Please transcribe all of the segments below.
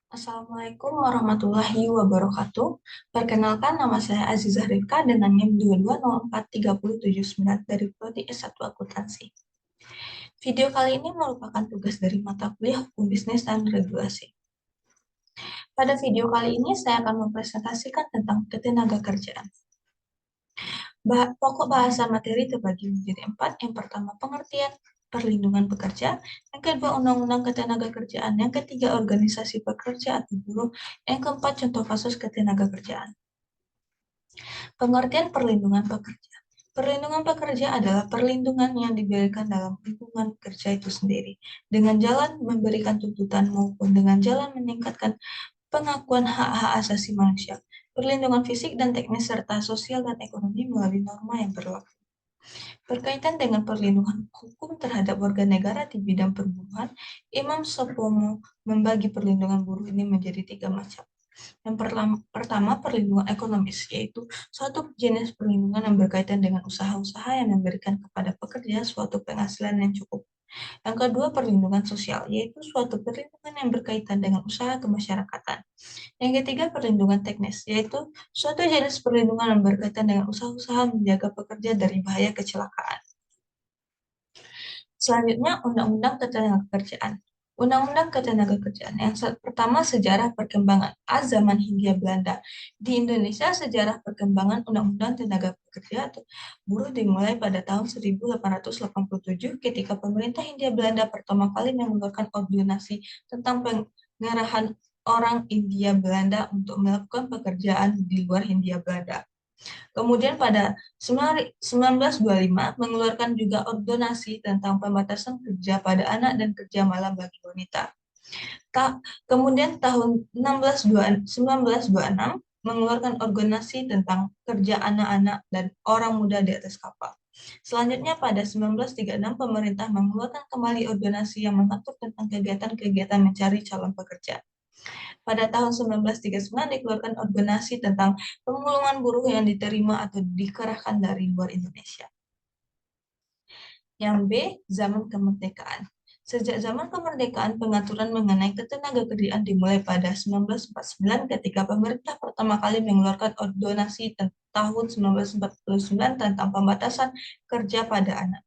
Assalamualaikum warahmatullahi wabarakatuh. Perkenalkan, nama saya Azizah Rifka dengan NIM 22043079 dari Prodi S1 Akuntansi. Video kali ini merupakan tugas dari mata kuliah Hukum Bisnis dan Regulasi. Pada video kali ini saya akan mempresentasikan tentang ketenagakerjaan. Pokok bahasan materi terbagi menjadi 4. Yang pertama, pengertian perlindungan pekerja. Yang kedua, undang-undang ketenagakerjaan. Yang ketiga, organisasi pekerja atau buruh. Yang keempat, contoh kasus ketenagakerjaan. Pengertian perlindungan pekerja. Perlindungan pekerja adalah perlindungan yang diberikan dalam lingkungan kerja itu sendiri, dengan jalan memberikan tuntutan maupun dengan jalan meningkatkan pengakuan hak-hak asasi manusia, perlindungan fisik dan teknis serta sosial dan ekonomi melalui norma yang berlaku. Berkaitan dengan perlindungan hukum terhadap warga negara di bidang perburuhan, Imam Sopomo membagi perlindungan buruh ini menjadi 3 macam. Yang pertama, perlindungan ekonomis, yaitu suatu jenis perlindungan yang berkaitan dengan usaha-usaha yang memberikan kepada pekerja suatu penghasilan yang cukup. Yang kedua, perlindungan sosial, yaitu suatu perlindungan yang berkaitan dengan usaha kemasyarakatan. Yang ketiga, perlindungan teknis, yaitu suatu jenis perlindungan yang berkaitan dengan usaha-usaha menjaga pekerja dari bahaya kecelakaan. Selanjutnya, Undang-Undang Ketenagakerjaan. Undang-Undang Ketenagakerjaan yang pertama, sejarah perkembangan zaman Hindia Belanda. Di Indonesia, sejarah perkembangan Undang-Undang Tenaga Kerja atau Buruh dimulai pada tahun 1887 ketika pemerintah Hindia Belanda pertama kali mengeluarkan ordonansi tentang pengerahan orang Hindia Belanda untuk melakukan pekerjaan di luar Hindia Belanda. Kemudian pada 1925 mengeluarkan juga ordonansi tentang pembatasan kerja pada anak dan kerja malam bagi wanita. Kemudian tahun 1926 mengeluarkan ordonansi tentang kerja anak-anak dan orang muda di atas kapal. Selanjutnya pada 1936 pemerintah mengeluarkan kembali ordonansi yang mengatur tentang kegiatan-kegiatan mencari calon pekerja. Pada tahun 1939 dikeluarkan ordonansi tentang pemulungan buruh yang diterima atau dikerahkan dari luar Indonesia. Yang B, zaman kemerdekaan. Sejak zaman kemerdekaan, pengaturan mengenai ketenagakerjaan dimulai pada 1949 ketika pemerintah pertama kali mengeluarkan ordonansi tahun 1949 tentang pembatasan kerja pada anak.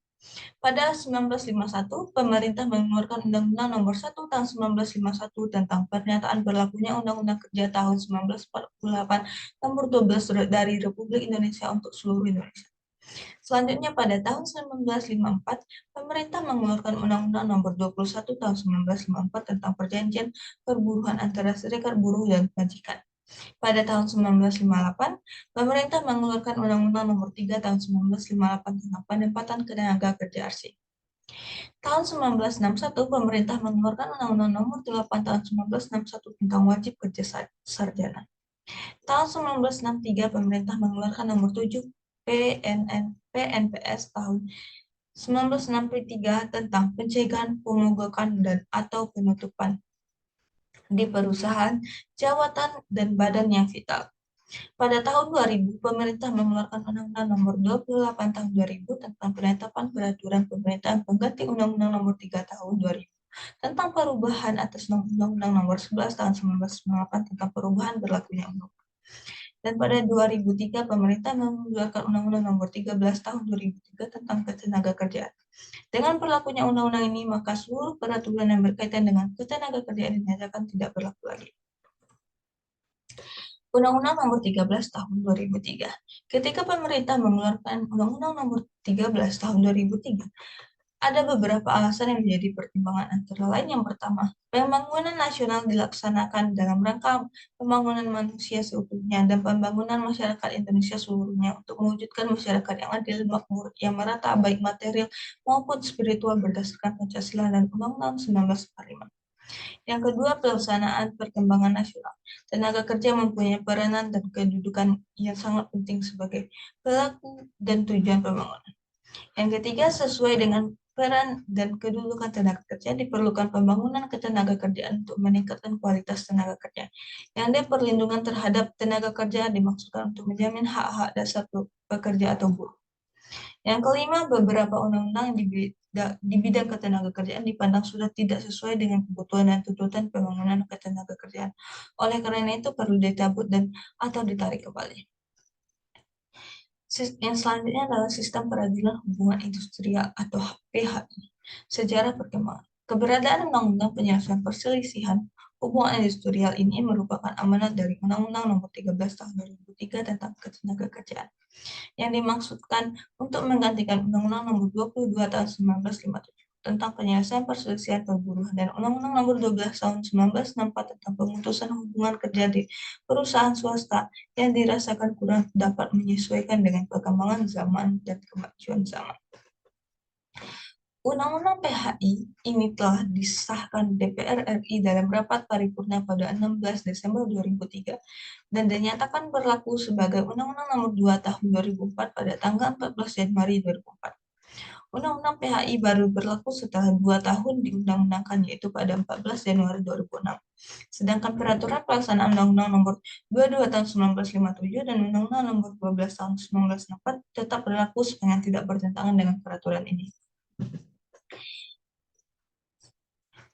Pada 1951, pemerintah mengeluarkan Undang-Undang Nomor 1 Tahun 1951 tentang pernyataan berlakunya Undang-Undang Kerja tahun 1948 Nomor 12 dari Republik Indonesia untuk seluruh Indonesia. Selanjutnya pada tahun 1954, pemerintah mengeluarkan Undang-Undang Nomor 21 Tahun 1954 tentang perjanjian perburuhan antara serikat buruh dan majikan. Pada tahun 1958, pemerintah mengeluarkan Undang-Undang Nomor 3 Tahun 1958 tentang penempatan tenaga kerja asing. Tahun 1961, pemerintah mengeluarkan Undang-Undang Nomor 8 Tahun 1961 tentang wajib kerja sarjana. Tahun 1963, pemerintah mengeluarkan Nomor 7 PNPS tahun 1963 tentang pencegahan pemogokan dan atau penutupan di perusahaan, jabatan, dan badan yang vital. Pada tahun 2000, pemerintah mengeluarkan Undang-Undang Nomor 28 Tahun 2000 tentang penetapan peraturan pemerintahan pengganti Undang-Undang Nomor 3 Tahun 2000 tentang perubahan atas Undang-Undang Nomor 11 Tahun 1998 tentang perubahan berlakunya undang-undang. Dan pada 2003, pemerintah mengeluarkan Undang-Undang Nomor 13 Tahun 2003 tentang ketenagakerjaan. Dengan berlakunya undang-undang ini, maka seluruh peraturan yang berkaitan dengan ketenagakerjaan dinyatakan tidak berlaku lagi. Undang-Undang Nomor 13 Tahun 2003. Ketika pemerintah mengeluarkan Undang-Undang Nomor 13 Tahun 2003, ada beberapa alasan yang menjadi pertimbangan antara lain. Yang pertama, pembangunan nasional dilaksanakan dalam rangka pembangunan manusia seutuhnya dan pembangunan masyarakat Indonesia seluruhnya untuk mewujudkan masyarakat yang adil, makmur, yang merata baik material maupun spiritual berdasarkan Pancasila dan Undang-Undang 1945. Yang kedua, pelaksanaan perkembangan nasional. Tenaga kerja mempunyai peranan dan kedudukan yang sangat penting sebagai pelaku dan tujuan pembangunan. Yang ketiga, sesuai dengan peran dan kedudukan tenaga kerja, diperlukan pembangunan ketenaga kerjaan untuk meningkatkan kualitas tenaga kerja. Yang D, perlindungan terhadap tenaga kerja dimaksudkan untuk menjamin hak-hak dasar pekerja atau buruh. Yang kelima, beberapa undang-undang di bidang ketenagakerjaan dipandang sudah tidak sesuai dengan kebutuhan dan tuntutan pembangunan ketenagakerjaan. Oleh karena itu perlu dicabut dan atau ditarik kembali. Yang selanjutnya adalah sistem peradilan hubungan industrial atau PHI. Sejarah perkembangan. Keberadaan Undang-Undang Penyelesaian Perselisihan Hubungan Industrial ini merupakan amanat dari Undang-Undang Nomor 13 Tahun 2003 tentang Ketenagakerjaan, yang dimaksudkan untuk menggantikan Undang-Undang Nomor 22 Tahun 1957 tentang penyelesaian perselisihan perburuhan dan Undang-Undang Nomor 12 Tahun 1964 tentang pemutusan hubungan kerja di perusahaan swasta yang dirasakan kurang dapat menyesuaikan dengan perkembangan zaman dan kemajuan zaman. Undang-Undang PHI ini telah disahkan DPR RI dalam rapat paripurna pada 16 Desember 2003 dan dinyatakan berlaku sebagai Undang-Undang Nomor 2 Tahun 2004 pada tanggal 14 Januari 2004. Undang-Undang PHI baru berlaku setelah 2 tahun diundang-undangkan, yaitu pada 14 Januari 2006. Sedangkan peraturan pelaksanaan Undang-Undang Nomor 22 Tahun 1957 dan Undang-Undang Nomor 12 Tahun 1964 tetap berlaku sepanjang tidak bertentangan dengan peraturan ini.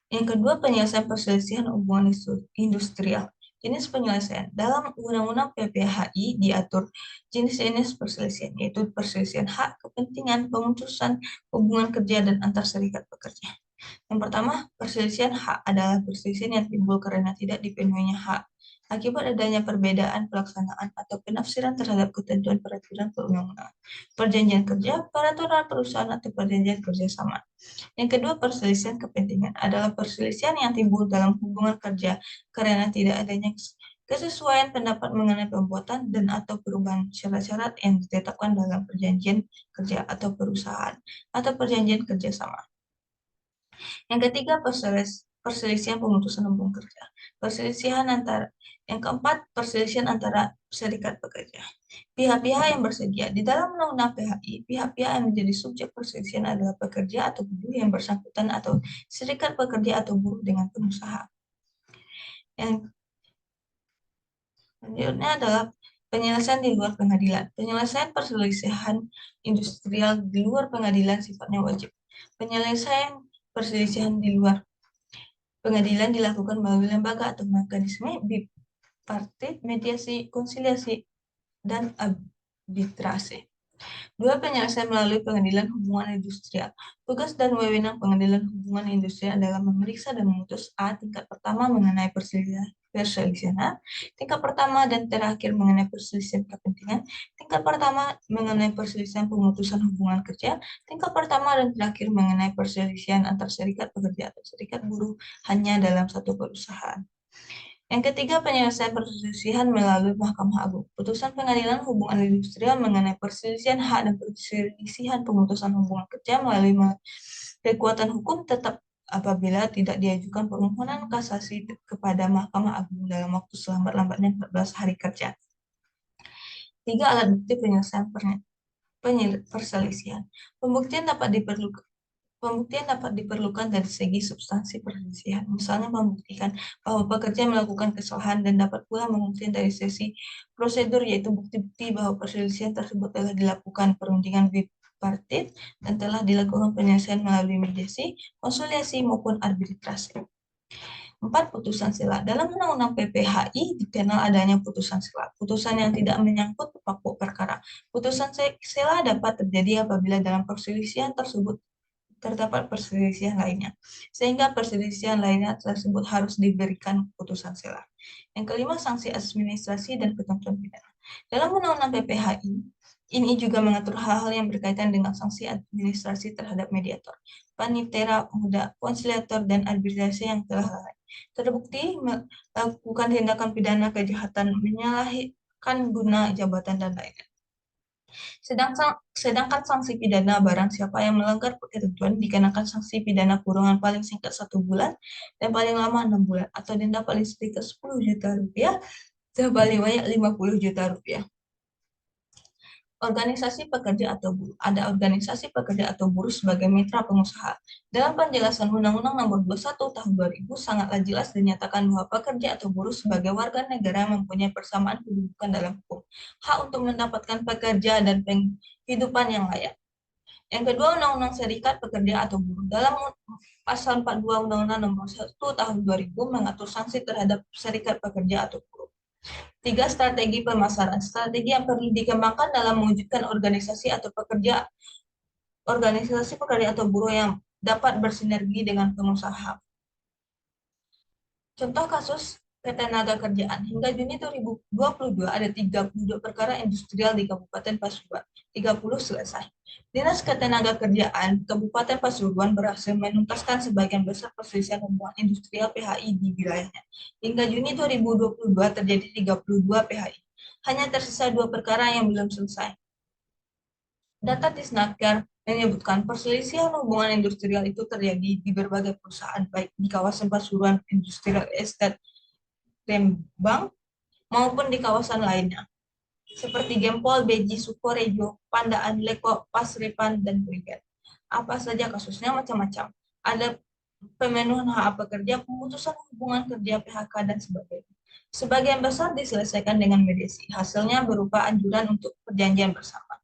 Yang kedua, penyelesaian perselisihan hubungan industrial. Jenis penyelesaian. Dalam Undang-Undang PPHI diatur jenis-jenis perselisihan, yaitu perselisihan hak, kepentingan, pemutusan hubungan kerja, dan antar serikat pekerja. Yang pertama, perselisihan hak adalah perselisihan yang timbul karena tidak dipenuhinya hak akibat adanya perbedaan pelaksanaan atau penafsiran terhadap ketentuan peraturan perundang-undangan, perjanjian kerja, peraturan perusahaan, atau perjanjian kerjasama. Yang kedua, perselisihan kepentingan adalah perselisihan yang timbul dalam hubungan kerja karena tidak adanya kesesuaian pendapat mengenai pembuatan dan atau perubahan syarat-syarat yang ditetapkan dalam perjanjian kerja atau perusahaan atau perjanjian kerjasama. Yang ketiga, perselisihan pemutusan hubungan kerja. Yang keempat, perselisihan antara serikat pekerja. Pihak-pihak yang bersedia. Di dalam Undang-Undang PHI, pihak-pihak yang menjadi subjek perselisihan adalah pekerja atau buruh yang bersangkutan atau serikat pekerja atau buruh dengan pengusaha. Yang selanjutnya adalah penyelesaian di luar pengadilan. Penyelesaian perselisihan industrial di luar pengadilan sifatnya wajib. Penyelesaian perselisihan di luar pengadilan dilakukan melalui lembaga atau mekanisme bipartit, mediasi, konsiliasi, dan arbitrase. Dua, penyelesaian melalui pengadilan hubungan industrial. Tugas dan wewenang pengadilan hubungan industrial adalah memeriksa dan memutus A. Tingkat pertama mengenai perselisihan A, tingkat pertama dan terakhir mengenai perselisihan kepentingan, tingkat pertama mengenai perselisihan pemutusan hubungan kerja, tingkat pertama dan terakhir mengenai perselisihan antar serikat pekerja atau serikat buruh hanya dalam satu perusahaan. Yang ketiga, penyelesaian perselisihan melalui Mahkamah Agung. Putusan pengadilan hubungan industrial mengenai perselisihan hak dan perselisihan pemutusan hubungan kerja melalui kekuatan hukum tetap apabila tidak diajukan permohonan kasasi kepada Mahkamah Agung dalam waktu selambat-lambatnya 14 hari kerja. Tiga, alat bukti penyelesaian perselisihan. Pembuktian dapat diperlukan dari segi substansi perselisihan. Misalnya membuktikan bahwa pekerja melakukan kesalahan dan dapat pula membuktikan dari sisi prosedur, yaitu bukti-bukti bahwa perselisihan tersebut telah dilakukan perundingan bipartit dan telah dilakukan penyelesaian melalui mediasi, konsiliasi, maupun arbitrase. 4. Putusan sela. Dalam Undang-Undang PPHI dikenal adanya putusan sela, putusan yang tidak menyangkut pokok perkara. Putusan sela dapat terjadi apabila dalam perselisihan tersebut terdapat perselisihan lainnya, sehingga perselisihan lainnya tersebut harus diberikan putusan sela. Yang kelima, sanksi administrasi dan ketentuan pidana. Dalam Undang-Undang PPHI, ini juga mengatur hal-hal yang berkaitan dengan sanksi administrasi terhadap mediator, panitera, muda, konsiliator, dan arbitrase yang telah lalai terbukti melakukan tindakan pidana kejahatan, menyalahkan guna jabatan, dan lainnya. Sedangkan sanksi pidana barang siapa yang melanggar ketentuan dikenakan sanksi pidana kurungan paling singkat 1 bulan dan paling lama 6 bulan atau denda paling sedikit 10 juta rupiah dan paling banyak 50 juta rupiah. Organisasi pekerja atau buruh. Ada organisasi pekerja atau buruh sebagai mitra pengusaha. Dalam penjelasan Undang-Undang Nomor 21 Tahun 2000 sangatlah jelas dinyatakan bahwa pekerja atau buruh sebagai warga negara mempunyai persamaan kedudukan dalam hukum, hak untuk mendapatkan pekerja dan penghidupan yang layak. Yang kedua, Undang-Undang Serikat Pekerja atau Buruh. Dalam Pasal 42 Undang-Undang Nomor 1 Tahun 2000 mengatur sanksi terhadap serikat pekerja atau buruh. Tiga, strategi pemasaran. Strategi yang perlu dikembangkan dalam mewujudkan organisasi pekerja atau buruh yang dapat bersinergi dengan pengusaha. Contoh kasus ketenagakerjaan. Hingga Juni 2022 ada 32 perkara industrial di Kabupaten Pasuruan. 30 selesai. Dinas Ketenagakerjaan Kabupaten Pasuruan berhasil menuntaskan sebagian besar perselisihan hubungan industrial PHI di wilayahnya. Hingga Juni 2022 terjadi 32 PHI. Hanya tersisa 2 perkara yang belum selesai. Data Disnaker menyebutkan perselisihan hubungan industrial itu terjadi di berbagai perusahaan, baik di kawasan Pasuruan Industrial Estate Rembang maupun di kawasan lainnya, seperti Gempol, Beji, Sukorejo, Pandaan, Leko, Pasrepan, dan Brigade. Apa saja kasusnya? Macam-macam. Ada pemenuhan hak pekerja, pemutusan hubungan kerja, PHK, dan sebagainya. Sebagian besar diselesaikan dengan mediasi. Hasilnya berupa anjuran untuk perjanjian bersama.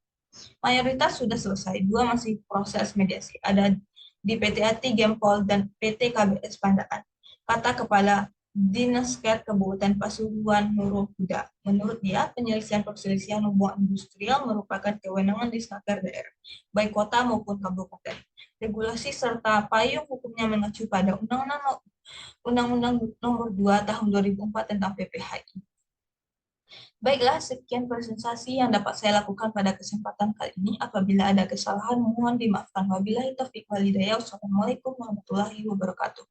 Mayoritas sudah selesai, 2 masih proses mediasi. Ada di PT ATI, Gempol, dan PT KBS Pandaan. Kata Kepala Dinas Kabupaten Pasuruan Nurul Huda. Menurut dia, perselisihan hubungan industrial merupakan kewenangan Disnaker daerah, baik kota maupun kabupaten. Regulasi serta payung hukumnya mengacu pada Undang-Undang Nomor 2 Tahun 2004 tentang PPHI. Baiklah, sekian presentasi yang dapat saya lakukan pada kesempatan kali ini. Apabila ada kesalahan, mohon dimaafkan. Wabillahi taufiq wal hidayah. Wassalamualaikum warahmatullahi wabarakatuh.